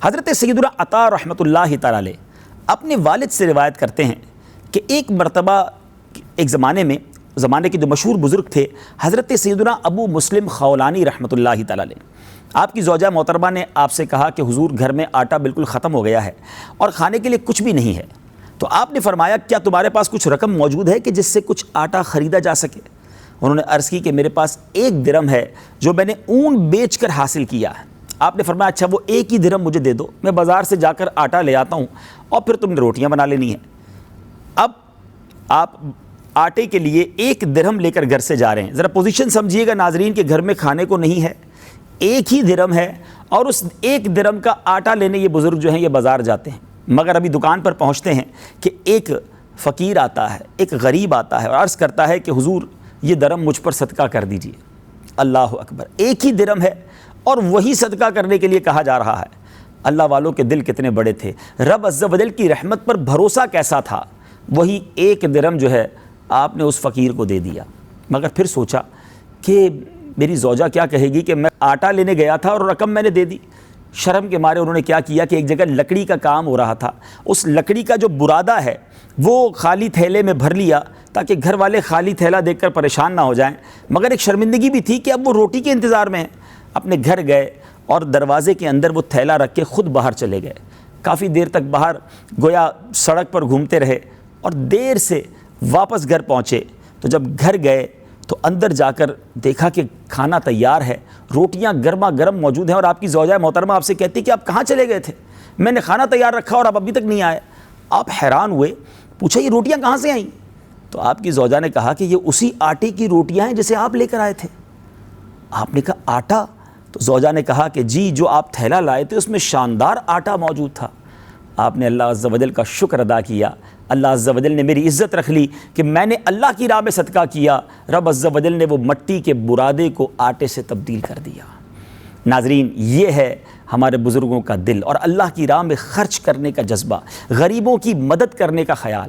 حضرت سیدنا عطا رحمۃ اللہ تعالی علیہ اپنے والد سے روایت کرتے ہیں کہ ایک مرتبہ ایک زمانے کے جو مشہور بزرگ تھے حضرت سیدنا ابو مسلم خولانی رحمۃ اللہ تعالی علیہ، آپ کی زوجہ محترمہ نے آپ سے کہا کہ حضور گھر میں آٹا بالکل ختم ہو گیا ہے اور کھانے کے لیے کچھ بھی نہیں ہے، تو آپ نے فرمایا کیا تمہارے پاس کچھ رقم موجود ہے کہ جس سے کچھ آٹا خریدا جا سکے؟ انہوں نے عرض کی کہ میرے پاس 1 درہم ہے جو میں نے اون بیچ کر حاصل کیا ہے۔ آپ نے فرمایا اچھا وہ 1 ہی درہم مجھے دے دو، میں بازار سے جا کر آٹا لے آتا ہوں اور پھر تم نے روٹیاں بنا لینی ہیں۔ اب آپ آٹے کے لیے 1 درہم لے کر گھر سے جا رہے ہیں، ذرا پوزیشن سمجھیے گا ناظرین کہ گھر میں کھانے کو نہیں ہے، 1 ہی درہم ہے اور اس 1 درہم کا آٹا لینے یہ بزرگ جو ہیں یہ بازار جاتے ہیں، مگر ابھی دکان پر پہنچتے ہیں کہ ایک فقیر آتا ہے، ایک غریب آتا ہے اور عرض کرتا ہے کہ حضور یہ درہم مجھ پر صدقہ کر دیجئے۔ اللہ اکبر، 1 ہی درہم ہے اور وہی صدقہ کرنے کے لیے کہا جا رہا ہے۔ اللہ والوں کے دل کتنے بڑے تھے، رب عز و جل کی رحمت پر بھروسہ کیسا تھا، وہی 1 درہم جو ہے آپ نے اس فقیر کو دے دیا۔ مگر پھر سوچا کہ میری زوجہ کیا کہے گی کہ میں آٹا لینے گیا تھا اور رقم میں نے دے دی۔ شرم کے مارے انہوں نے کیا کیا کہ ایک جگہ لکڑی کا کام ہو رہا تھا، اس لکڑی کا جو برادہ ہے وہ خالی تھیلے میں بھر لیا تاکہ گھر والے خالی تھیلا دیکھ کر پریشان نہ ہو جائیں، مگر ایک شرمندگی بھی تھی کہ اب وہ روٹی کے انتظار میں ہیں۔ اپنے گھر گئے اور دروازے کے اندر وہ تھیلا رکھ کے خود باہر چلے گئے، کافی دیر تک باہر گویا سڑک پر گھومتے رہے اور دیر سے واپس گھر پہنچے۔ تو جب گھر گئے تو اندر جا کر دیکھا کہ کھانا تیار ہے، روٹیاں گرما گرم موجود ہیں، اور آپ کی زوجہ محترمہ آپ سے کہتی کہ آپ کہاں چلے گئے تھے؟ میں نے کھانا تیار رکھا اور آپ ابھی تک نہیں آئے۔ آپ حیران ہوئے، پوچھا یہ روٹیاں کہاں سے آئیں؟ تو آپ کی زوجہ نے کہا کہ یہ اسی آٹے کی روٹیاں ہیں جسے آپ لے کر آئے تھے۔ آپ نے کہا آٹا؟ تو زوجہ نے کہا کہ جی، جو آپ تھیلا لائے تھے اس میں شاندار آٹا موجود تھا۔ آپ نے اللہ عز و جل کا شکر ادا کیا، اللہ عز و جل نے میری عزت رکھ لی کہ میں نے اللہ کی راہ میں صدقہ کیا، رب عز و جل نے وہ مٹی کے برادے کو آٹے سے تبدیل کر دیا۔ ناظرین، یہ ہے ہمارے بزرگوں کا دل اور اللہ کی راہ میں خرچ کرنے کا جذبہ، غریبوں کی مدد کرنے کا خیال۔